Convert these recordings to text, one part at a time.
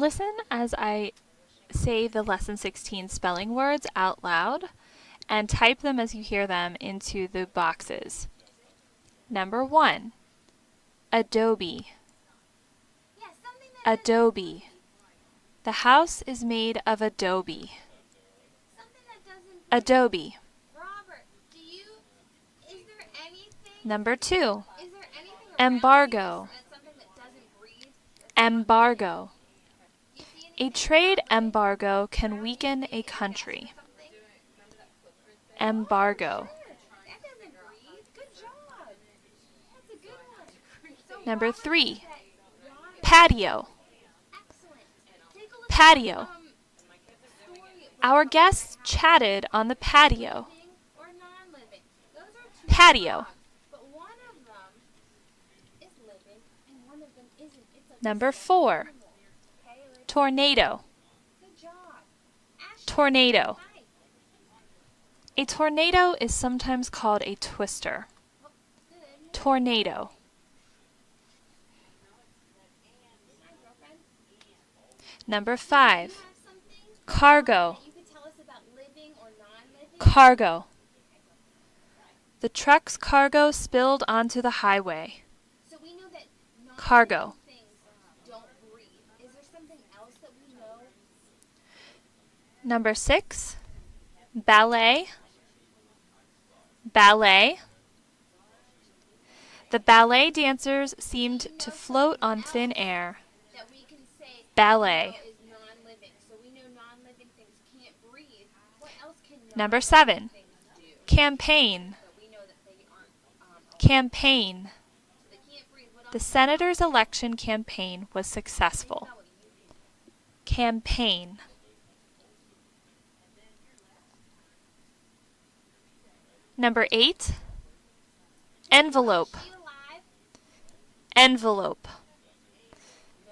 Listen as I say the Lesson 16 spelling words out loud and type them as you hear them into the boxes. Number 1, adobe. Adobe. The house is made of adobe. Adobe. Number 2, embargo. Embargo. A trade embargo can weaken a country. Embargo. Number 3, patio. Patio. Our guests chatted on the patio. Patio. Number 4, tornado. Tornado. A tornado is sometimes called a twister. Tornado. Number 5, cargo. Cargo. The truck's cargo spilled onto the highway. Cargo. Number 6, ballet. Ballet. The ballet dancers seemed to float on thin air. Ballet. Number 7, campaign. Campaign. The senator's election campaign was successful. Campaign. Number 8, envelope. Envelope.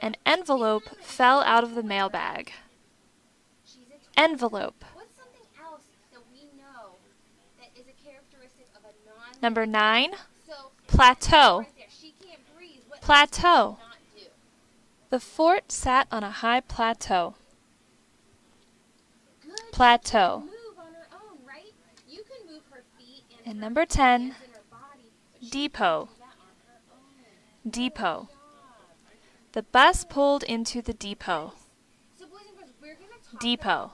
An envelope fell out of the mailbag. Envelope. Number 9, plateau. Plateau. The fort sat on a high plateau. Plateau. And number 10, depot. Depot. The bus pulled into the depot. Depot.